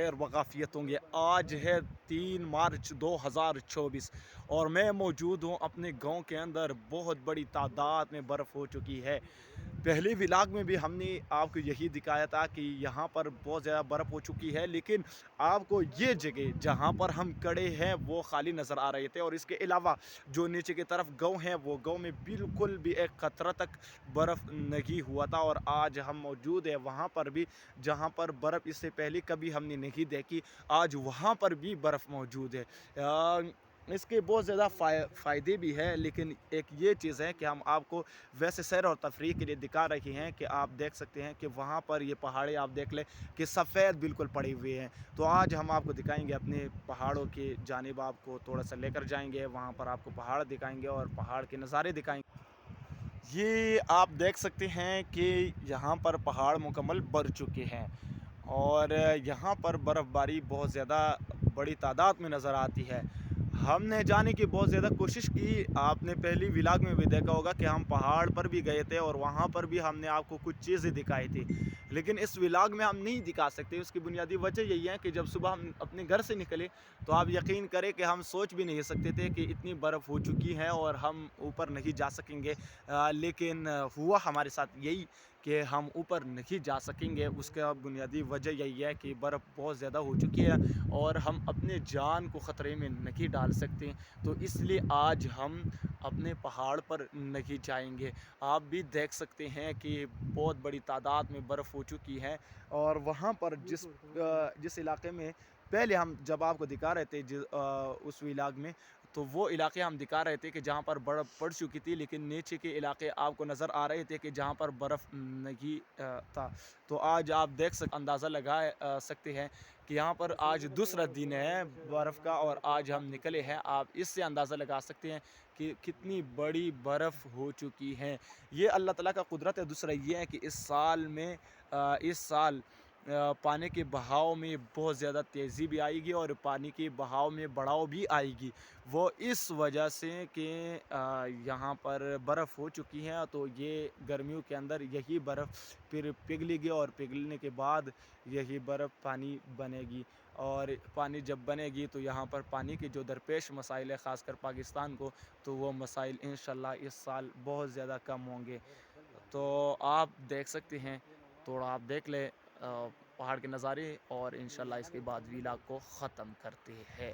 خیر وقافیت ہوں گے۔ آج ہے 3 مارچ 2024 اور میں موجود ہوں اپنے گاؤں کے اندر۔ بہت بڑی تعداد میں برف ہو چکی ہے۔ پہلے ولاگ میں بھی ہم نے آپ کو یہی دکھایا تھا کہ یہاں پر بہت زیادہ برف ہو چکی ہے، لیکن آپ کو یہ جگہ جہاں پر ہم کھڑے ہیں وہ خالی نظر آ رہے تھے، اور اس کے علاوہ جو نیچے کی طرف گاؤں ہے وہ گاؤں میں بالکل بھی ایک قطرہ تک برف نہیں ہوا تھا، اور آج ہم موجود ہیں وہاں پر بھی جہاں پر برف اس سے پہلے کبھی ہم نے نہیں دیکھی۔ آج وہاں پر بھی برف موجود ہے۔ اس کے بہت زیادہ فائدے بھی ہیں، لیکن ایک یہ چیز ہے کہ ہم آپ کو ویسے سیر اور تفریح کے لیے دکھا رہے ہیں کہ آپ دیکھ سکتے ہیں کہ وہاں پر یہ پہاڑیں آپ دیکھ لیں کہ سفید بالکل پڑے ہوئے ہیں۔ تو آج ہم آپ کو دکھائیں گے اپنے پہاڑوں کی جانب، آپ کو تھوڑا سا لے کر جائیں گے، وہاں پر آپ کو پہاڑ دکھائیں گے اور پہاڑ کے نظارے دکھائیں گے۔ یہ آپ دیکھ سکتے ہیں کہ یہاں پر پہاڑ مکمل بھر چکے ہیں، اور یہاں پر برف باری بہت زیادہ بڑی تعداد میں نظر آتی ہے۔ ہم نے جانے کی بہت زیادہ کوشش کی، آپ نے پہلی ولاگ میں بھی دیکھا ہوگا کہ ہم پہاڑ پر بھی گئے تھے اور وہاں پر بھی ہم نے آپ کو کچھ چیزیں دکھائی تھی، لیکن اس ولاگ میں ہم نہیں دکھا سکتے۔ اس کی بنیادی وجہ یہی ہے کہ جب صبح ہم اپنے گھر سے نکلے تو آپ یقین کریں کہ ہم سوچ بھی نہیں سکتے تھے کہ اتنی برف ہو چکی ہے اور ہم اوپر نہیں جا سکیں گے، لیکن ہوا ہمارے ساتھ یہی کہ ہم اوپر نہیں جا سکیں گے۔ اس کا بنیادی وجہ یہی ہے کہ برف بہت زیادہ ہو چکی ہے اور ہم اپنے جان کو خطرے میں نہیں ڈال سکتے، تو اس لیے آج ہم اپنے پہاڑ پر نہیں جائیں گے۔ آپ بھی دیکھ سکتے ہیں کہ بہت بڑی تعداد میں برف ہو چکی ہے، اور وہاں پر جس علاقے میں پہلے ہم جب آپ کو دکھا رہے تھے اس ولاگ میں، تو وہ علاقے ہم دکھا رہے تھے کہ جہاں پر برف پڑ چکی تھی، لیکن نیچے کے علاقے آپ کو نظر آ رہے تھے کہ جہاں پر برف نہیں تھا۔ تو آج آپ اندازہ لگا سکتے ہیں کہ یہاں پر آج دوسرا دن ہے برف کا، اور آج ہم نکلے ہیں۔ آپ اس سے اندازہ لگا سکتے ہیں کہ کتنی بڑی برف ہو چکی ہے۔ یہ اللہ تعالیٰ کا قدرت ہے۔ دوسرا یہ ہے کہ اس سال پانی کے بہاؤ میں بہت زیادہ تیزی بھی آئے گی، اور پانی کے بہاؤ میں بڑھاؤ بھی آئے گی، وہ اس وجہ سے کہ یہاں پر برف ہو چکی ہے۔ تو یہ گرمیوں کے اندر یہی برف پھر پگھلے گی، اور پگھلنے کے بعد یہی برف پانی بنے گی، اور پانی جب بنے گی تو یہاں پر پانی کے جو درپیش مسائل ہے خاص کر پاکستان کو، تو وہ مسائل انشاءاللہ اس سال بہت زیادہ کم ہوں گے۔ تو آپ دیکھ سکتے ہیں، تھوڑا آپ دیکھ لیں پہاڑ کے نظارے، اور انشاءاللہ اس کے بعد ویلاگ کو ختم کرتے ہیں۔